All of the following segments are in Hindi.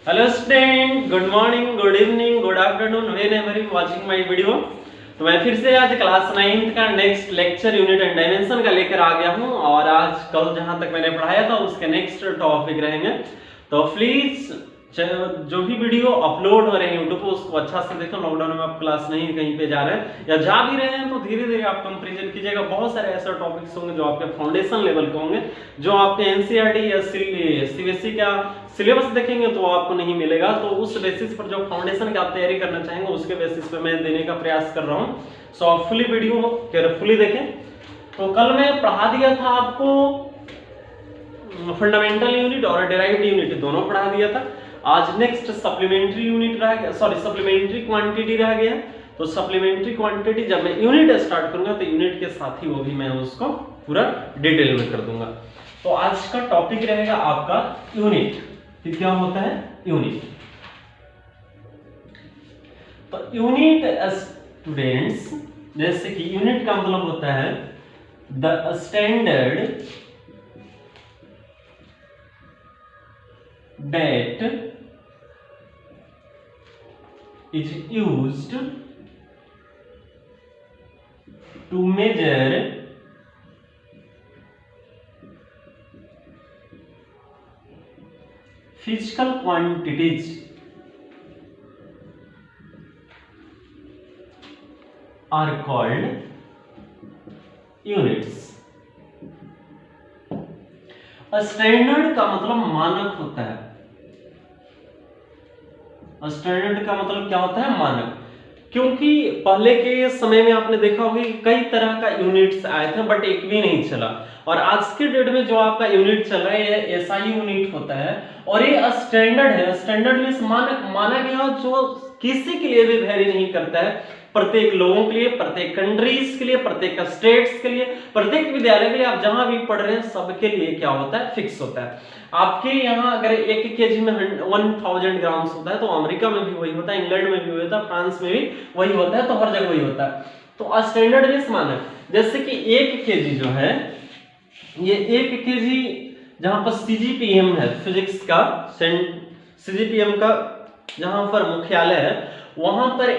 Hello student, good morning, good evening, good afternoon, whenever you watching my video. तो मैं फिर से आज क्लास 9th का next lecture unit and dimension का लेकर आ गया हूं और आज कल जहां तक मैंने पढ़ाया था उसके नेक्स्ट टॉपिक रहेंगे। तो प्लीज जो भी वीडियो अपलोड हो रहे हैं यूट्यूब पर उसको अच्छा से देखो। लॉकडाउन में आप क्लास नहीं कहीं पे जा रहे हैं या जा भी रहे हैं तो धीरे धीरे आप कंपैरिजन कीजिएगा। बहुत सारे ऐसे टॉपिक्स होंगे जो आपके फाउंडेशन लेवल के होंगे, जो आपके एनसीईआरटी या सीबीएसई का सिलेबस देखेंगे तो आपको नहीं मिलेगा। तो उस बेसिस पर जो फाउंडेशन की आप तैयारी करना चाहेंगे उसके बेसिस पे मैं देने का प्रयास कर रहा हूँ। सो आप फुली वीडियो केयरफुली देखें। तो कल मैं पढ़ा दिया था आपको फंडामेंटल यूनिट और डेराइव्ड यूनिट दोनों पढ़ा दिया था। आज नेक्स्ट सप्लीमेंट्री यूनिट रह गया, सॉरी सप्लीमेंट्री क्वांटिटी रह गया। तो सप्लीमेंट्री क्वांटिटी जब मैं यूनिट स्टार्ट करूंगा तो यूनिट के साथ ही वो भी मैं उसको पूरा डिटेल में कर दूंगा। तो आज का टॉपिक रहेगा आपका यूनिट। क्या होता है यूनिट? तो यूनिट स्टूडेंट्स, जैसे कि यूनिट का मतलब होता है the standard that is used to measure physical quantities are called units। Standard का मतलब मानक होता है। स्टैंडर्ड का मतलब क्या होता है? मानक। क्योंकि पहले के समय में आपने देखा होगा कि कई तरह का यूनिट्स आए थे बट एक भी नहीं चला। और आज के डेट में जो आपका यूनिट चल रहा है ये एसआई यूनिट होता है और ये स्टैंडर्ड है। स्टैंडर्ड मींस मानक, माना गया जो किसी के लिए भी वेरी नहीं करता है। प्रत्येक लोगों के लिए, प्रत्येक कंट्रीज के लिए, प्रत्येक स्टेट्स के लिए, प्रत्येक विद्यालय के लिए, आप जहां भी पढ़ रहे हैं सबके लिए क्या होता है? फिक्स होता है। आपके यहाँ अगर 1 केजी में 1000 ग्राम्स होता है तो अमेरिका में भी वही होता है, इंग्लैंड में भी वही होता है, फ्रांस में भी वही होता है, तो हर जगह वही होता है। तो स्टैंडर्ड मींस मानक। जैसे कि 1 केजी जो है, ये 1 केजी जहां पर सीजीपीएम है, फिजिक्स का सीजीपीएम का जहां पर मुख्यालय है वहां पर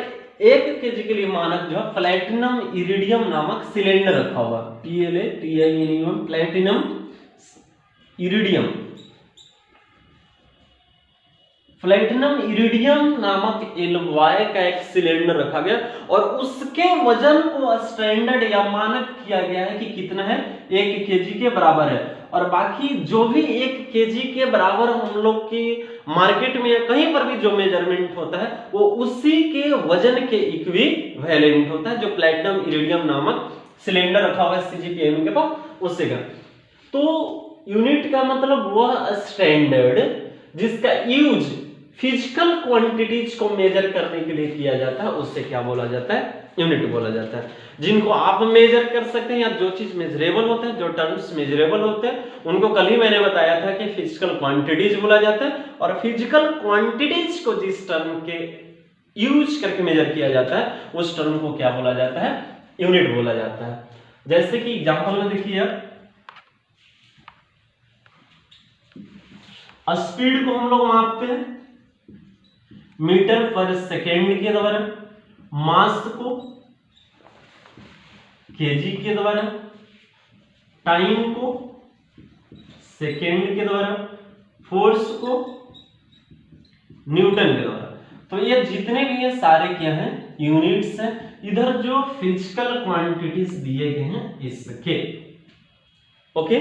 1 केजी के लिए मानक जो है प्लैटिनम इरिडियम नामक सिलेंडर रखा हुआ। PLATINUM platinum iridium, platinum iridium नामक LY का एक सिलेंडर रखा गया और उसके वजन को स्टैंडर्ड या मानक किया गया है कि कितना है? 1 केजी के बराबर है। और बाकी जो भी 1 केजी के बराबर हम लोग की मार्केट में या कहीं पर भी जो मेजरमेंट होता है वो उसी के वजन के इक्विवेलेंट होता है, जो प्लैटिनम इरिडियम नामक सिलेंडर रखा हुआ है सीजीपीएम के पास उससे का। तो यूनिट का मतलब वह स्टैंडर्ड जिसका यूज फिजिकल क्वांटिटीज को मेजर करने के लिए किया जाता है उससे क्या बोला जाता है? यूनिट बोला जाता है। जिनको आप मेजर कर सकते हैं या जो चीज मेजरेबल होता है, जो टर्म्स मेजरेबल होते हैं उनको कल ही मैंने बताया था कि फिजिकल क्वांटिटीज बोला जाता है। और फिजिकल क्वांटिटीज को जिस टर्म के यूज करके मेजर किया जाता है उस टर्म को क्या बोला जाता है? यूनिट बोला जाता है। जैसे कि एग्जांपल में देखिए, स्पीड को हम लोग मापते हैं मीटर पर सेकेंड के द्वारा, मास को केजी के द्वारा, टाइम को सेकेंड के द्वारा, फोर्स को न्यूटन के द्वारा। तो ये जितने भी ये सारे क्या हैं? यूनिट्स हैं। इधर जो फिजिकल क्वांटिटीज दिए गए हैं इसके, ओके।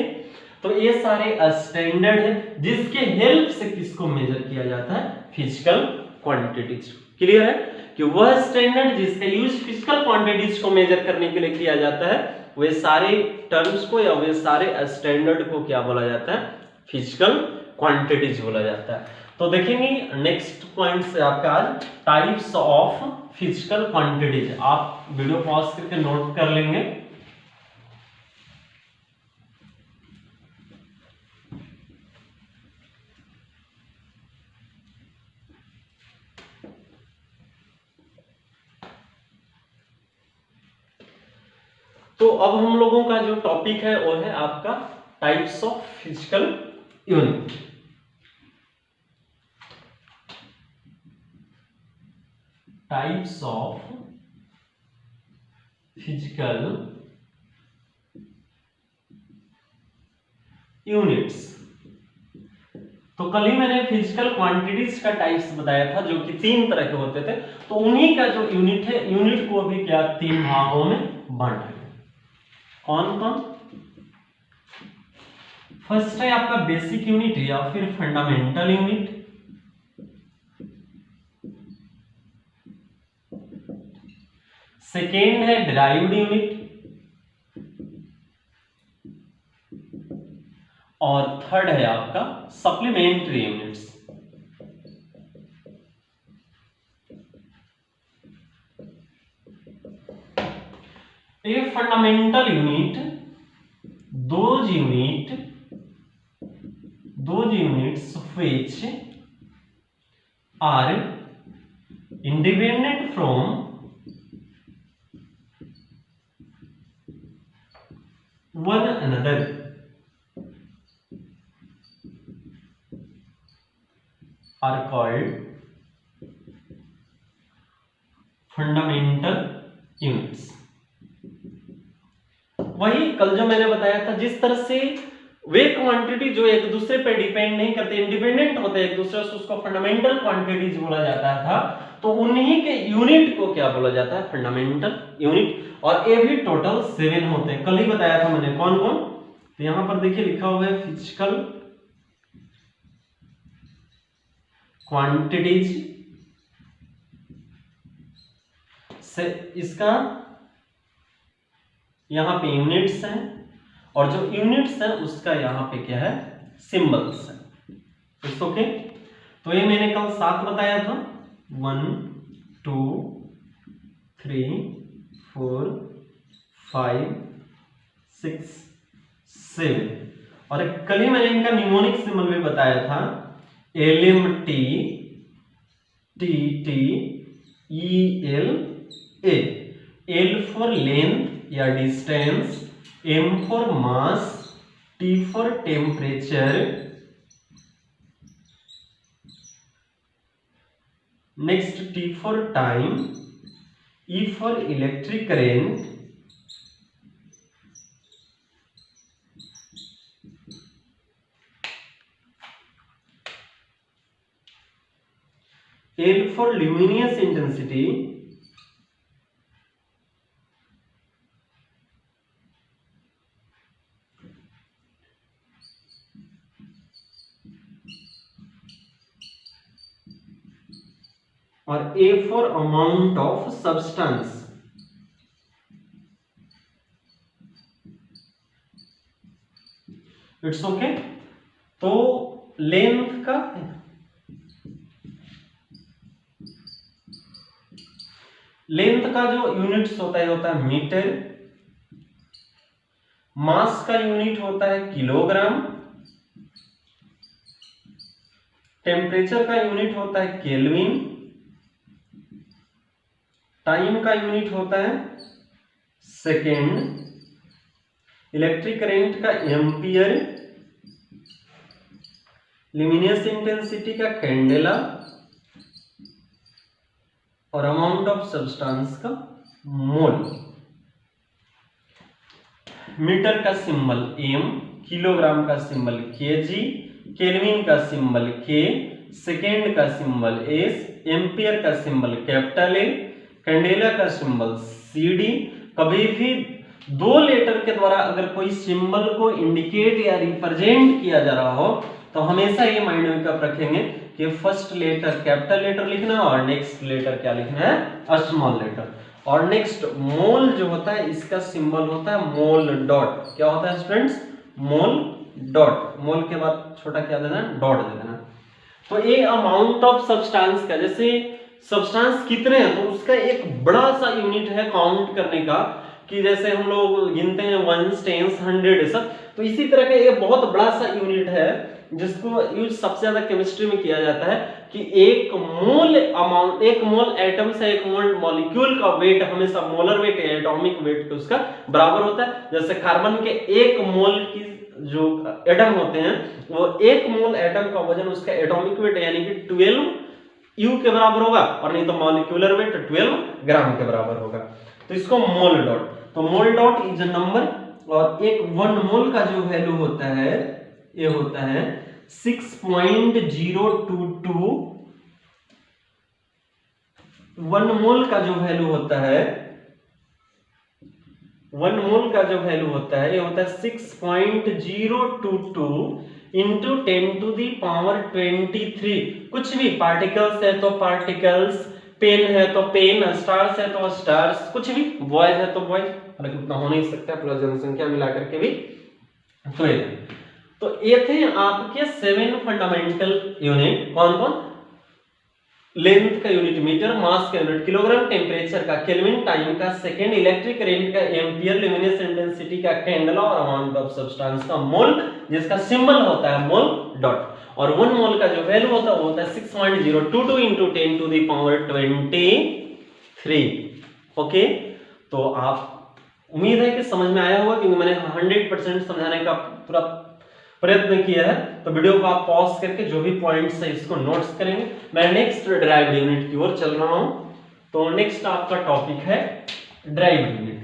तो ये सारे स्टैंडर्ड है जिसके हेल्प से किसको मेजर किया जाता है? Physical quantities. क्लियर है कि वह स्टैंडर्ड जिसका यूज फिजिकल क्वांटिटीज को मेजर करने के लिए किया जाता है वे सारे टर्म्स को या वे सारे स्टैंडर्ड को क्या बोला जाता है? फिजिकल क्वांटिटीज बोला जाता है। तो देखेंगे नेक्स्ट पॉइंट से आपका आज टाइप्स ऑफ फिजिकल क्वांटिटीज। आप वीडियो पॉज करके नोट कर लेंगे। तो अब हम लोगों का जो टॉपिक है वो है आपका types of physical unit. Types of physical units. तो कल ही मैंने फिजिकल क्वांटिटीज का टाइप्स बताया था जो कि 3 तरह के होते थे, तो उन्हीं का जो यूनिट है, यूनिट को भी क्या 3 भागों में बांटा है। कौन कौन? फर्स्ट है आपका बेसिक यूनिट या फिर फंडामेंटल यूनिट। सेकेंड है डिराइव्ड यूनिट, और थर्ड है आपका सप्लीमेंट्री यूनिट्स। ये fundamental unit those units which are independent from one another are called fundamental units। वही कल जो मैंने बताया था, जिस तरह से वे क्वांटिटी जो एक दूसरे पर डिपेंड नहीं करते, इंडिपेंडेंट होते हैं एक दूसरे से, उसको फंडामेंटल क्वांटिटीज बोला जाता था। तो उन्हीं के यूनिट को क्या बोला जाता है? Fundamental unit. और ये भी टोटल 7 होते हैं, कल ही बताया था मैंने कौन कौन। तो यहां पर देखिए लिखा हुआ है फिजिकल क्वांटिटीज से, इसका यहां पे यूनिट्स हैं, और जो यूनिट्स है उसका यहां पे क्या है? सिंबल्स है। It's okay. तो ये मैंने कल 7 बताया था, 1 2 3 4 5 6 7, और कल ही मैंने इनका न्यूमोनिक सिंबल भी बताया था, LMT TT ELA। L for length या distance, M for mass, T for temperature, next T for time, E for electric current, L for luminous intensity, और A for amount of substance। It's okay. तो लेंथ का जो यूनिट्स होता है मीटर, मास का यूनिट होता है किलोग्राम, टेम्परेचर का यूनिट होता है केल्विन, टाइम का यूनिट होता है सेकेंड, इलेक्ट्रिक करंट का एम्पियर, ल्यूमिनस इंटेंसिटी का कैंडेला, और अमाउंट ऑफ सब्सटेंस का मोल। मीटर का सिंबल M, किलोग्राम का सिंबल kg, केल्विन का सिंबल K, सेकेंड का सिंबल S, एम्पियर का सिंबल कैपिटल A, कैंडेला का सिंबल CD। कभी भी 2 लेटर के द्वारा अगर कोई सिंबल को इंडिकेट या रिप्रेजेंट किया जा रहा हो तो हमेशा ये माइंड में कब रखेंगे कि फर्स्ट लेटर कैपिटल लेटर लिखना और नेक्स्ट लेटर क्या लिखना है? Small letter. और नेक्स्ट मोल जो होता है इसका सिंबल होता है मोल डॉट। क्या होता है स्टूडेंट्स? मोल डॉट। मोल के बाद छोटा क्या देना है? डॉट दे देना। तो ये अमाउंट ऑफ सब्सटेंस का, जैसे सब्सटेंस कितने हैं तो उसका एक बड़ा सा यूनिट है काउंट करने का, कि जैसे हम लोग गिनते हैं 1 10 100 सब, तो इसी तरह का एक बहुत बड़ा सा यूनिट है जिसको यूज सबसे ज्यादा केमिस्ट्री में किया जाता है कि एक मोल अमाउंट, एक मोल एटम से एक मोल मॉलिक्यूल का वेट हमेशा मोलर वेट या एटॉमिक वेट के उसका बराबर होता है। जैसे कार्बन के 1 मोल की जो एटम होते हैं वो 1 मोल एटम का वजन उसका एटॉमिक वेट यानी कि 12 यू के बराबर होगा, और नहीं तो मॉलिक्यूलर वेट 12 ग्राम के बराबर होगा। तो इसको मोल डॉट, तो मोल डॉट इज अ नंबर, और एक 1 मोल का जो वैल्यू होता है ये होता है 6.022। 1 मोल का जो वैल्यू होता है, 1 मोल का जो वैल्यू होता है ये होता है 6.022 इंटू 10⁻23। कुछ भी पार्टिकल्स है तो पार्टिकल्स, पेन है तो पेन, स्टार्स है तो स्टार्स, कुछ भी, बॉयज है तो बॉयज, हालांकि उतना हो नहीं सकता प्लस जनसंख्या मिलाकर के भी। तो ये थे आपके 7 फंडामेंटल यूनिट। कौन कौन? लेंथ का यूनिट मीटर, मास का यूनिट किलोग्राम, टेम्परेचर का केल्विन, टाइम का सेकंड, इलेक्ट्रिक करंट का एम्पियर, लुमिनस इंटेंसिटी का कैंडला, और अमाउंट ऑफ सब्सटेंस का मोल, जिसका सिंबल होता है मोल डॉट। और 1 मोल का जो वैल्यू होता है वो होता है 6.022 इंटू 10⁻23। ओके, तो आप, उम्मीद है कि समझ में आया होगा, क्योंकि मैंने 100% समझाने का पूरा प्रयत्न किया है। तो वीडियो को आप पॉज करके जो भी पॉइंट्स है इसको नोट्स करेंगे। मैं नेक्स्ट ड्राइव्ड यूनिट की ओर चल रहा हूं। तो नेक्स्ट आपका टॉपिक है ड्राइव्ड यूनिट।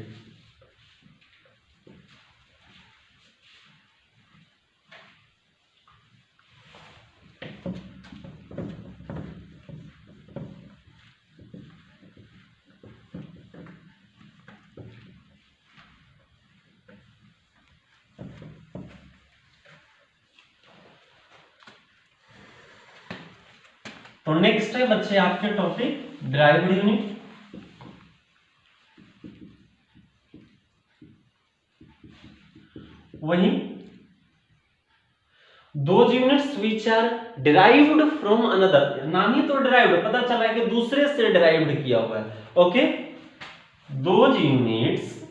तो नेक्स्ट है बच्चे आपके टॉपिक ड्राइव्ड यूनिट। वही those units which are derived from another, नाम ही तो derived, पता चला है कि दूसरे से derived किया हुआ है। Okay, those units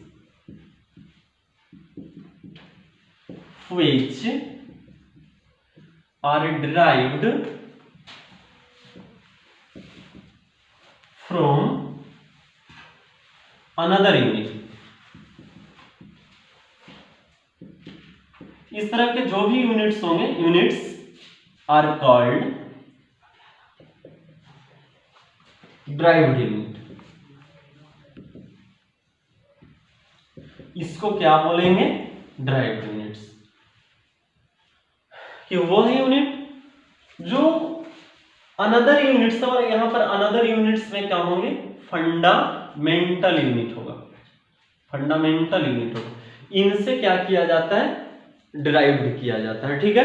which are derived from another unit, इस तरह के जो भी यूनिट्स होंगे, units are called derived unit. इसको क्या बोलेंगे? Derived units. कि वह यूनिट जो अनदर यूनिट्स, और यहां पर अनदर यूनिट्स में क्या होंगे? फंडामेंटल यूनिट होगा, फंडामेंटल यूनिट होगा। इनसे क्या किया जाता है? डिराइव्ड किया जाता है। ठीक है,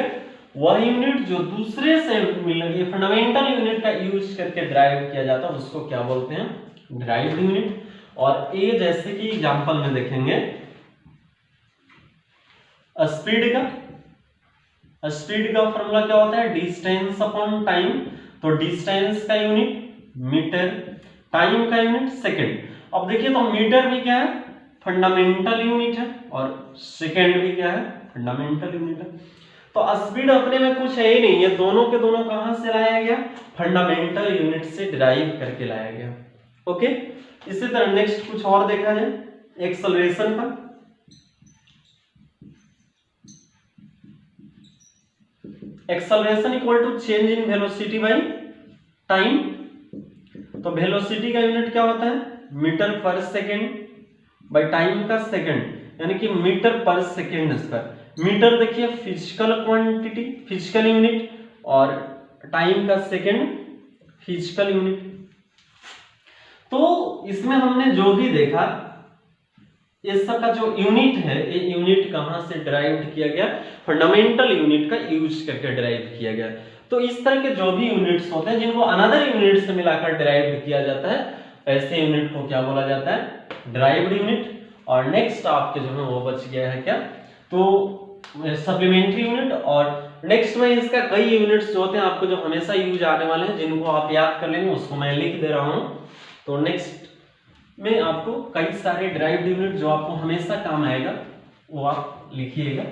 वह यूनिट जो दूसरे से मिलेगी, फंडामेंटल यूनिट का यूज करके डिराइव किया जाता है, उसको क्या बोलते हैं? Derived unit. और ये जैसे कि एग्जांपल में देखेंगे, स्पीड का फॉर्मूला क्या होता है? Distance upon time. तो डिस्टेंस का यूनिट मीटर, टाइम का यूनिट सेकंड। अब देखिए, तो मीटर भी क्या है? फंडामेंटल यूनिट है, और सेकंड भी क्या है? फंडामेंटल यूनिट है। तो स्पीड अपने में कुछ है ही नहीं, ये दोनों के दोनों कहां से लाया गया? फंडामेंटल यूनिट से डिराइव करके लाया गया। ओके, इसी तरह नेक्स्ट कुछ और देखा जाए, एक्सेलरेशन का। Acceleration equal to change in velocity by time. तो वेलोसिटी का यूनिट क्या होता है? मीटर पर सेकेंड बाई टाइम का सेकेंड, यानी कि मीटर पर सेकेंड स्क्वायर। मीटर देखिए फिजिकल क्वांटिटी, फिजिकल यूनिट, और टाइम का सेकेंड फिजिकल यूनिट। तो इसमें हमने जो भी देखा, इस सब का जो यूनिट है, ये यूनिट कहां से डिराइव्ड किया गया? फंडामेंटल यूनिट का यूज करके डिराइव किया गया। तो इस तरह के जो भी यूनिट्स होते हैं जिनको अनदर यूनिट से मिलाकर डिराइव किया जाता है, ऐसे यूनिट को क्या बोला जाता है? Derived unit. और नेक्स्ट आपके जो है वो बच गया है क्या? तो सप्लीमेंट्री यूनिट। और नेक्स्ट में इसका कई यूनिट्स जो होते हैं आपको जो हमेशा यूज आने वाले हैं, जिनको आप याद कर लेंगे, उसको मैं लिख दे रहा हूं। तो नेक्स्ट में आपको कई सारे डिराइव्ड यूनिट जो आपको हमेशा काम आएगा वो आप लिखिएगा।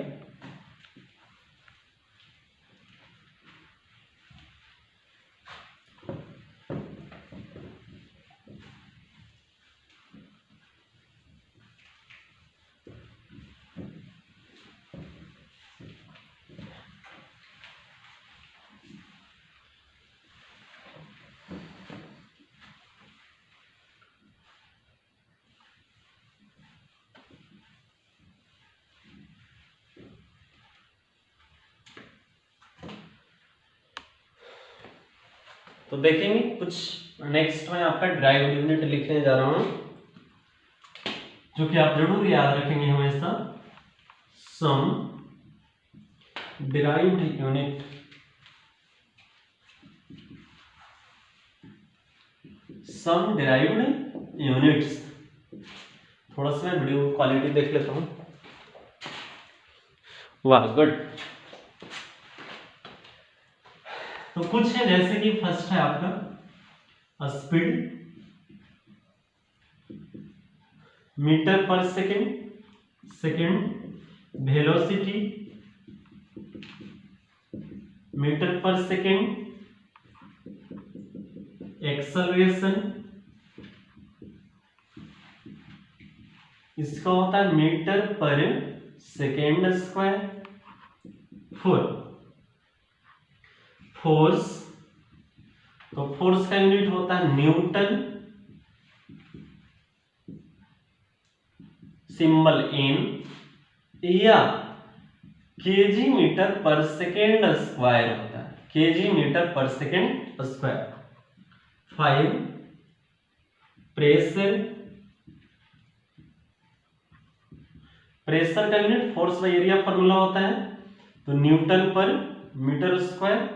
तो देखेंगे कुछ। नेक्स्ट में आपका ड्राइव यूनिट लिखने जा रहा हूं, जो कि आप जरूर याद रखेंगे हमेशा। सम डिराइव्ड यूनिट, सम डिराइव्ड यूनिट्स। थोड़ा सा मैं वीडियो क्वालिटी देख लेता हूं। वाह, गुड। तो कुछ है जैसे कि फर्स्ट है आपका स्पीड, मीटर पर सेकेंड, वेलोसिटी मीटर पर सेकेंड, एक्सेलरेशन इसका होता है मीटर पर सेकेंड स्क्वायर, फोर्स, तो फोर्स का यूनिट होता है न्यूटन, सिंबल एन, या केजी मीटर पर सेकेंड स्क्वायर होता है, केजी मीटर पर सेकेंड स्क्वायर। 5 प्रेशर का unit force by area formula होता है, तो न्यूटन पर मीटर स्क्वायर,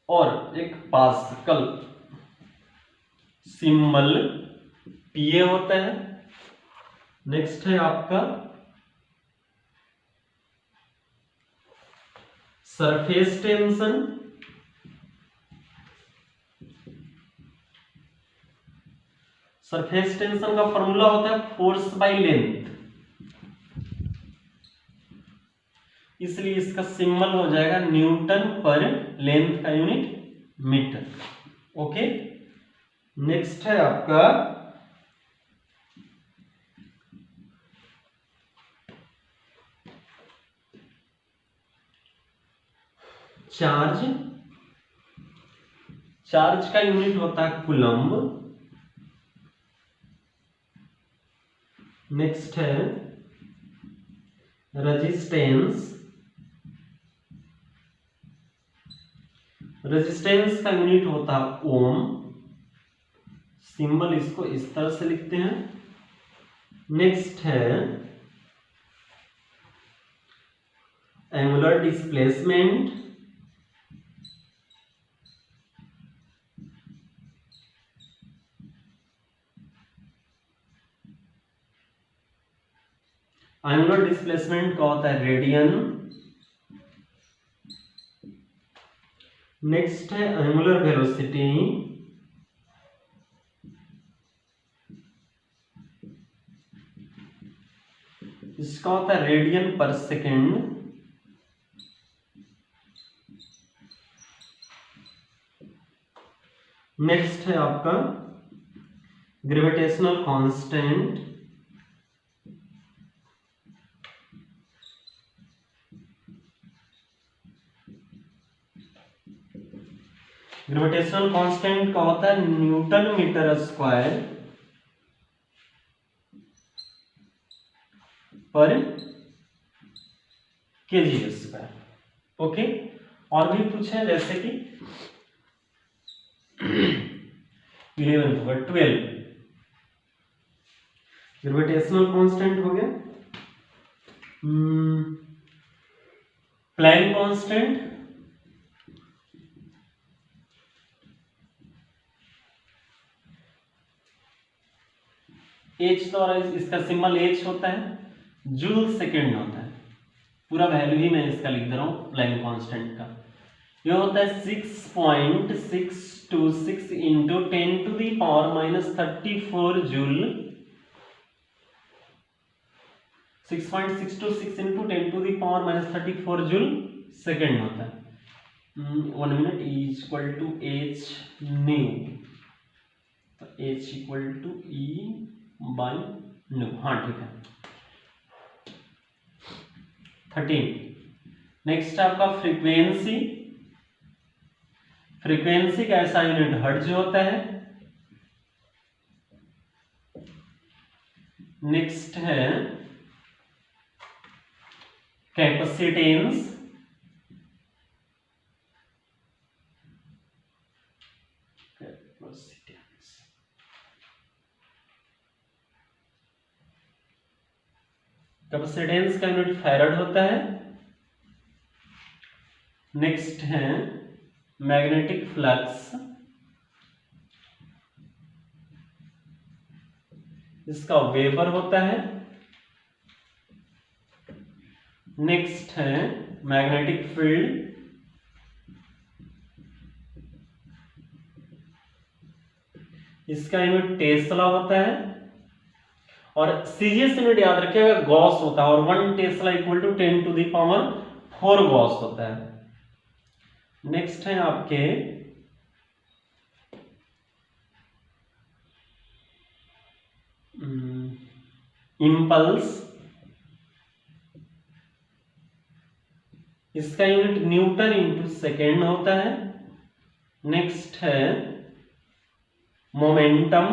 और एक पास्कल, सिंबल पीए होता है। नेक्स्ट है आपका सरफेस टेंशन, सरफेस टेंशन का फॉर्मूला होता है फोर्स बाय लेंथ, इसलिए इसका सिंबल हो जाएगा न्यूटन पर लेंथ का यूनिट मीटर। ओके, नेक्स्ट है आपका चार्ज, चार्ज का यूनिट होता है कूलम्ब। नेक्स्ट है रेजिस्टेंस, रेजिस्टेंस का यूनिट होता है ओम, सिंबल इसको इस तरह से लिखते हैं। नेक्स्ट है एंगुलर डिस्प्लेसमेंट, एंगुलर डिस्प्लेसमेंट का होता है रेडियन। नेक्स्ट है एंगुलर वेलोसिटी, इसका होता है रेडियन पर सेकेंड। नेक्स्ट है आपका ग्रेविटेशनल कांस्टेंट, ग्रेविटेशनल कांस्टेंट का होता है न्यूटन मीटर स्क्वायर पर केजी स्क्वायर। ओके, और भी पूछे जैसे कि 11 होगा 12, ग्रेविटेशनल कांस्टेंट हो गया। प्लैंक कांस्टेंट, एच द्वारा इसका सिंबल एच होता है, जूल सेकेंड होता है, पूरा वैल्यू ही मैं इसका लिख दे रहा हूं प्लैंक कांस्टेंट का। यह होता है 6.626 into 10⁻⁻34 joule, 6.626 into 10⁻⁻34 joule second होता है। 1 minute is equal to H nu, तो H equal to E by nu. हाँ ठीक है। 13 नेक्स्ट आपका फ्रीक्वेंसी, फ्रीक्वेंसी का ऐसा यूनिट हर्ट्ज होता है। नेक्स्ट है कैपेसिटेंस, कैपेसिटेंस का यूनिट फैराड होता है। नेक्स्ट है मैग्नेटिक फ्लक्स, इसका वेबर होता है। नेक्स्ट है मैग्नेटिक फील्ड, इसका यूनिट टेस्ला होता है। और सीजीएस यूनिट याद रखिएगा गॉस होता है, और 1 टेस्ला इक्वल टू 10⁴ गॉस होता है। नेक्स्ट है आपके इंपल्स, इसका यूनिट न्यूटन इंटू सेकेंड होता है। नेक्स्ट है मोमेंटम,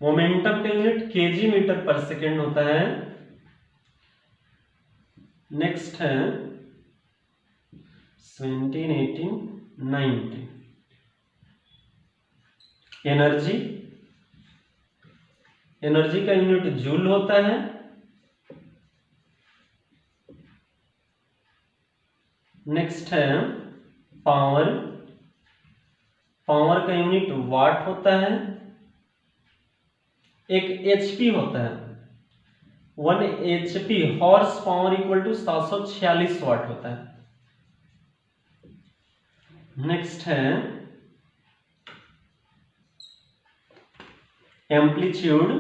मोमेंटम का यूनिट केजी मीटर पर सेकेंड होता है। नेक्स्ट है 17, 18, 19 एनर्जी, एनर्जी का यूनिट जूल होता है। नेक्स्ट है पावर, पावर का यूनिट वाट होता है। एक एचपी होता है, 1 HP horse power equal to 746 watt होता है। नेक्स्ट है एम्पलीट्यूड,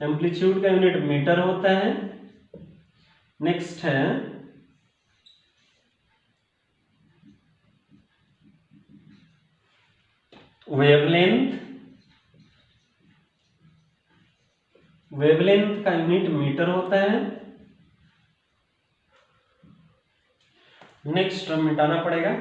एम्पलीट्यूड का यूनिट मीटर होता है। नेक्स्ट है वेवलेंथ, वेवलेंथ का यूनिट मीटर होता है। नेक्स्ट मिटाना पड़ेगा।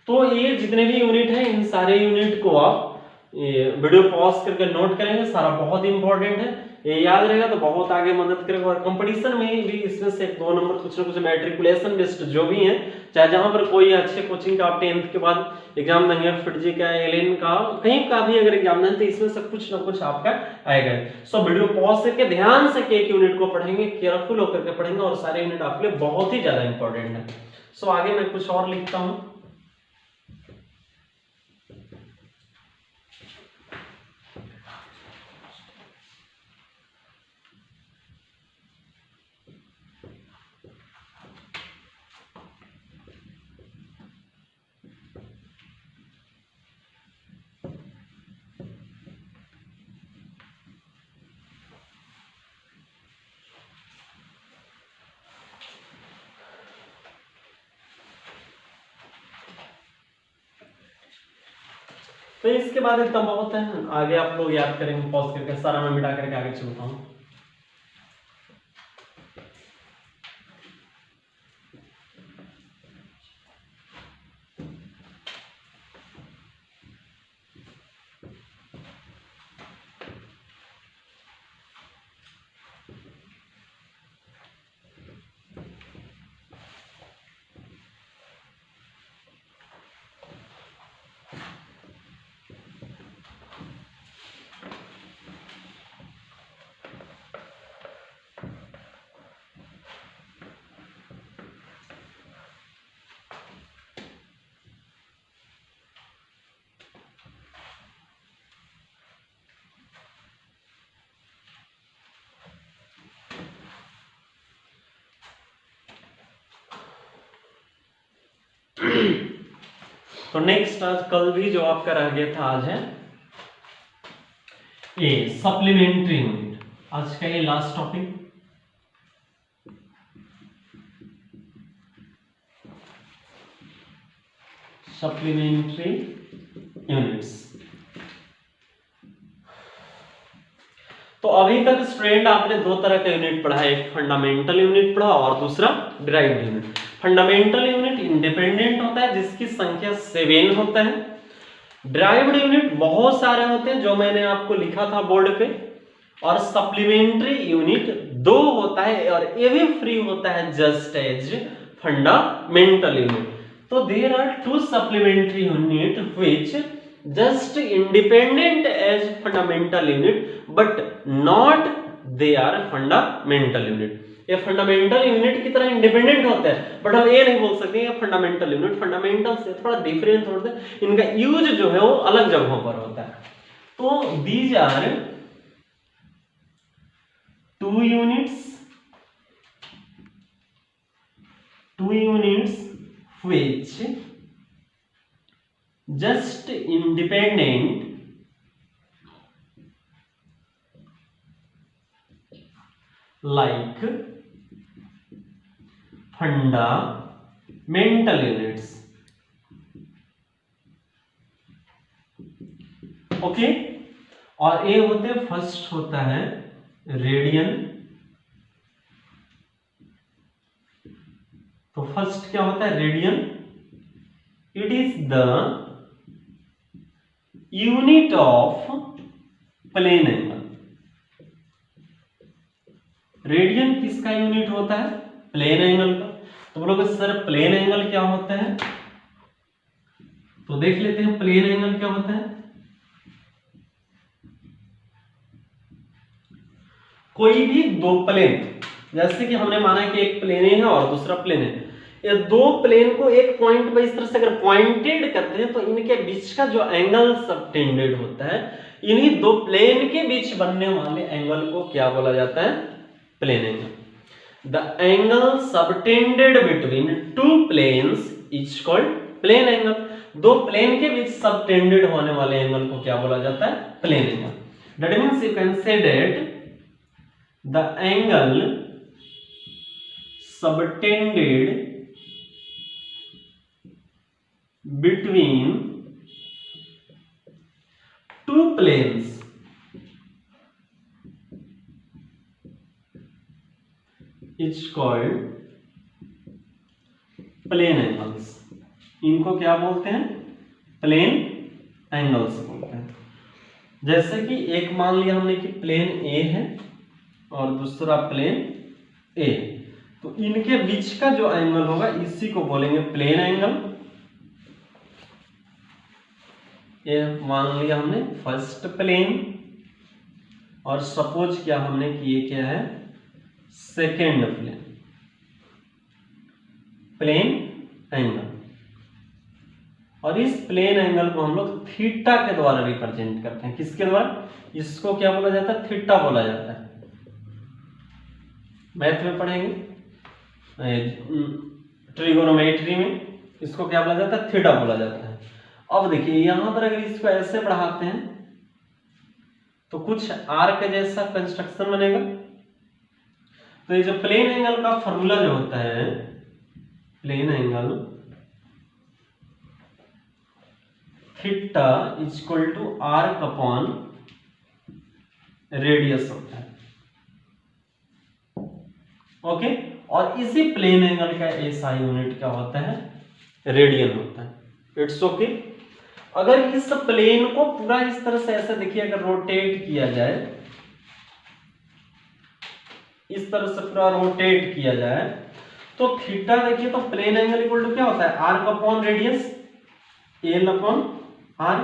तो ये जितने भी यूनिट हैं इन सारे यूनिट को आप वीडियो पॉज करके नोट करेंगे, सारा बहुत इंपॉर्टेंट है, ये याद रहेगा तो बहुत आगे मदद करेगा। और कंपटीशन में भी इसमें से 2 नंबर कुछ ना कुछ मैट्रिकुलेशन बेस्ड जो भी है, चाहे जहां पर कोई अच्छे कोचिंग का आप 10th के बाद एग्जाम देंगे, फिटजी का, एलियन का, कहीं का भी अगर एग्जाम दें तो इसमें से कुछ ना कुछ आपका आएगा। सो वीडियो पॉज करके ध्यान से एक यूनिट को पढ़ेंगे, केयरफुल होकर के पढ़ेंगे, और सारे यूनिट आपके लिए बहुत ही ज्यादा इंपॉर्टेंट है। सो आगे मैं कुछ और लिखता हूं। तो इसके बाद इतना बहुत है, आगे आप लोग याद करेंगे पॉज करके, सारा मैं मिटा करके आगे चलता हूं। तो नेक्स्ट आज कल भी जो आपका रह गया था, आज है ये सप्लीमेंट्री यूनिट, आज का ये लास्ट टॉपिक। Supplementary units. तो अभी तक स्टूडेंट आपने 2 तरह का यूनिट पढ़ा है, एक फंडामेंटल यूनिट पढ़ा और दूसरा derived unit. Fundamental unit independent होता है जिसकी संख्या 7 होता है। डिराइव्ड यूनिट बहुत सारे होते हैं जो मैंने आपको लिखा था बोर्ड पे। और सप्लीमेंट्री यूनिट 2 होता है, और ये भी फ्री होता है जस्ट एज फंडामेंटल यूनिट। तो there are 2 supplementary unit which just independent as fundamental unit but not they are fundamental unit. ये फंडामेंटल यूनिट की तरह इंडिपेंडेंट होते हैं, बट हम ये नहीं बोल सकते ये फंडामेंटल यूनिट। फंडामेंटल से थोड़ा डिफरेंट होता है, इनका यूज जो है वो अलग जगहों पर होता है। तो these are two units which just independent like fundamental units। Okay, और ये होते हैं, फर्स्ट होता है रेडियन। तो फर्स्ट क्या होता है radian, it is the unit of plane angle. Radian किसका यूनिट होता है, प्लेन एंगल का। तो बोलोगे सर प्लेन एंगल क्या होता है, तो देख लेते हैं प्लेन एंगल क्या होता है। कोई भी दो प्लेन, जैसे कि हमने माना कि एक प्लेन है और दूसरा प्लेन है, ये दो प्लेन को एक पॉइंट पर इस तरह से अगर पॉइंटेड करते हैं तो इनके बीच का जो एंगल सबटेंडेड होता है, इन्हीं दो प्लेन के बीच बनने वाले एंगल को क्या बोला जाता है, plane angle. The angle subtended between two planes is called plane angle. दो प्लेन के बीच सबटेंडेड होने वाले एंगल को क्या बोला जाता है, plane angle. That means you can say that the angle subtended between two planes is called plane angles। इनको क्या बोलते हैं, प्लेन एंगल्स बोलते हैं। जैसे कि एक मान लिया हमने कि प्लेन ए है और दूसरा प्लेन ए, तो इनके बीच का जो एंगल होगा इसी को बोलेंगे प्लेन एंगल। ये मान लिया हमने फर्स्ट प्लेन, और सपोज क्या हमने कि ये क्या है, सेकेंड प्लेन, प्लेन एंगल। और इस प्लेन एंगल को हम लोग थीटा के द्वारा रिप्रेजेंट करते हैं। किसके द्वारा, इसको क्या बोला जाता है, थीटा बोला जाता है। मैथ में पढ़ेंगे, ट्रिगोनोमेट्री में इसको क्या बोला जाता है, थीटा बोला जाता है। अब देखिए यहां पर अगर इसको ऐसे बढ़ाते हैं तो कुछ आर्क जैसा कंस्ट्रक्शन बनेगा। तो ये जो प्लेन एंगल का फॉर्मूला जो होता है, plane angle theta is equal to arc upon radius होता है। ओके, और इसी प्लेन एंगल का ऐसा यूनिट क्या होता है, रेडियन होता है। It's okay. अगर इस प्लेन को पूरा इस तरह से ऐसे देखिए, अगर रोटेट किया जाए, इस तरह से पूरा रोटेट किया जाए, तो थीटा देखिए, तो प्लेन एंगल इक्वल टू क्या होता है, arc upon radius, L upon R.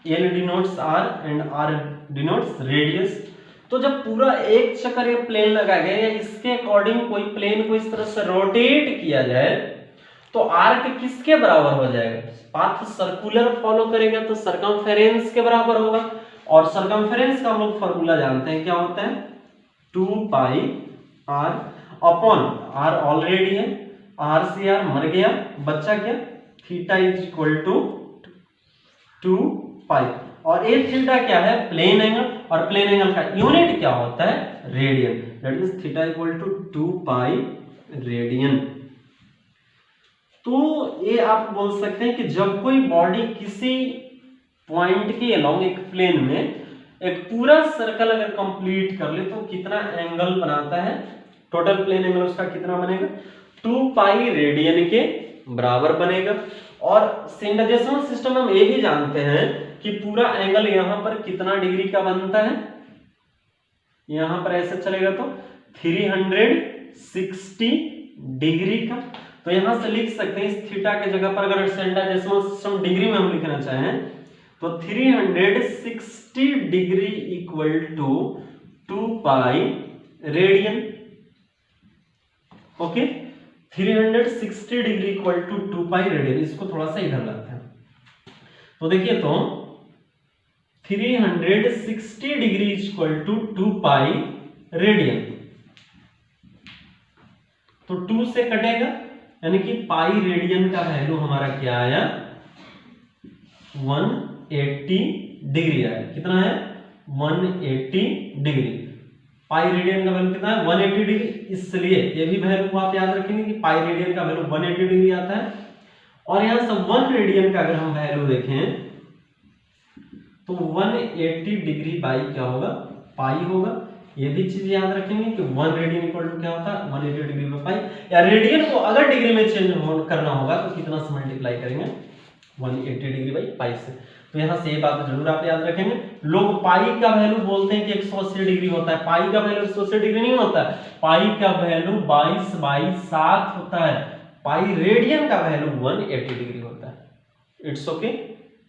L denotes R and R denotes radius. तो जब पूरा एक चक्कर ये प्लेन लगाया गया या इसके अकॉर्डिंग कोई प्लेन को इस तरह से रोटेट किया जाए, तो आर्क किसके बराबर हो जाएगा, पाथ सर्कुलर फॉलो करेगा तो सरकमफेरेंस के बराबर होगा। और सरकमफेरेंस का हम लोग फॉर्मूला जानते हैं, क्या होता है, 2 pi R upon R already है, आर से आर मर गया, बच्चा क्या, theta is equal to 2 pi. और ये थीटा क्या है, प्लेन एंगल, और प्लेन एंगल का यूनिट क्या होता है, radian. That means theta equal to 2 pi radian. तो ये आप बोल सकते हैं कि जब कोई बॉडी किसी पॉइंट के अलोंग एक प्लेन में एक पूरा सर्कल अगर कंप्लीट कर ले तो कितना एंगल बनाता है, टोटल प्लेन एंगल उसका कितना बनेगा, 2 पाई रेडियन के बराबर बनेगा। और डेसिमल सिस्टम हम ये भी जानते हैं कि पूरा एंगल यहां पर कितना डिग्री का बनता है, यहां पर ऐसे चलेगा तो 360 डिग्री का। तो यहां से लिख सकते हैं इस थीटा के जगह पर, अगर डेसिमल सिस्टम डिग्री में हम लिखना चाहें तो 360 degree equal to 2 pi radian. Okay, 360 degree equal to 2 pi radian. इसको थोड़ा सा इधर लाते हैं तो देखिए, तो 360 degree equal to 2 pi radian, तो 2 से कटेगा, यानी कि पाई रेडियन का वैल्यू हमारा क्या आया, 180 डिग्री आया। कितना है, 180 डिग्री। पाई रेडियन का वैल्यू कितना है, 180 डिग्री। इसलिए ये भी वैल्यू आप याद रखेंगे कि पाई रेडियन का वैल्यू 180 डिग्री आता है। और यहां से 1 रेडियन का अगर हम वैल्यू देखें तो 180 डिग्री बाई क्या होगा, पाई होगा। ये भी चीज याद रखेंगे कि 1 रेडियन इक्वल टू क्या होता है, 180 डिग्री बाई पाई। या रेडियन को अगर डिग्री में चेंज करना होगा तो कितना से मल्टीप्लाई करेंगे, 180 डिग्री बाई पाई से। तो यहां से ये बात जरूर आप याद रखेंगे। लोग पाई का वैल्यू बोलते हैं कि 180 डिग्री होता है, पाई का वैल्यू 180 डिग्री नहीं होता है। पाई का वैल्यू 22/7 होता है। पाई रेडियन का वैल्यू 180 डिग्री होता है। It's okay.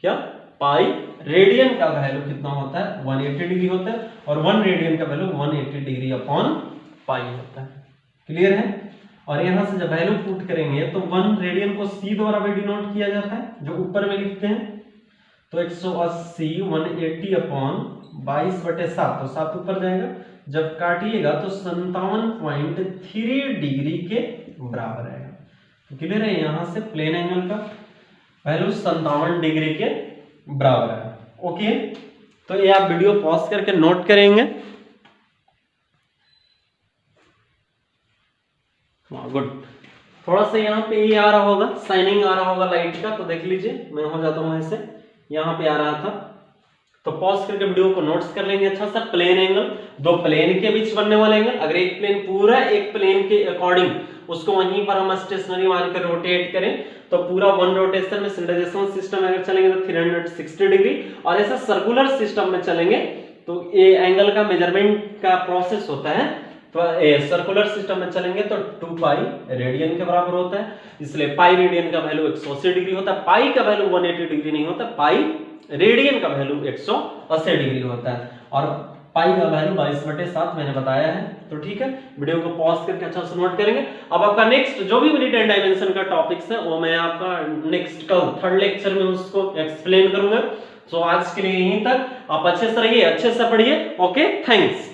क्या पाई रेडियन का वैल्यू कितना होता है, 180 डिग्री होता है। और 1 रेडियन का वैल्यू 180 डिग्री अपॉन पाई होता है। क्लियर है। और यहां से जब वैल्यू पुट करेंगे तो 1 रेडियन को c द्वारा भी डिनोट किया जाता है, जो ऊपर में लिखते हैं। तो 180 180 अपॉन 22/7, तो 7 ऊपर जाएगा। जब काटिएगा तो 57.3 डिग्री के बराबर आएगा। तो क्लियर है। यहां से प्लेन एंगल का वैल्यू 57 डिग्री के बराबर है। ओके, तो ये आप वीडियो पॉज करके नोट करेंगे। गुड। थोड़ा सा यहाँ पे ये आ रहा होगा, साइनिंग आ रहा होगा लाइट का, तो देख लीजिए। मैं हो जाता हूं ऐसे, यहाँ पे आ रहा था। तो पॉज करके वीडियो को नोट्स कर लेंगे। अच्छा सा प्लेन एंगल, दो प्लेन के बीच बनने वाला एंगल। अगर एक प्लेन पूरा एक प्लेन के अकॉर्डिंग उसको वहीं पर हम स्टेशनरी मानकर रोटेट करें तो पूरा 1 रोटेशन में सिंडराइजेशन सिस्टम में अगर चलेंगे तो 360 डिग्री। और ऐसा सर्कुलर सिस्टम में चलेंगे तो ये एंगल का मेजरमेंट का प्रोसेस होता है। तो सर्कुलर सिस्टम में चलेंगे तो 2 पाई रेडियन के बराबर होता है। इसलिए पाई रेडियन का वैल्यू 180 डिग्री होता है। पाई का वैल्यू 180 डिग्री नहीं होता, पाई रेडियन का वैल्यू 180 डिग्री होता है। और पाई का वैल्यू 22/7 मैंने बताया है। तो ठीक है, वीडियो को पॉज करके अच्छा से नोट करेंगे। अब आपका नेक्स्ट जो भी यूनिट एंड डायमेंशन का टॉपिक्स है वो मैं आपका नेक्स्ट कल 3rd लेक्चर में उसको एक्सप्लेन करूंगा। सो आज के लिए यहीं तक। आप अच्छे से रहिए, अच्छे से पढ़िए। Okay, thanks.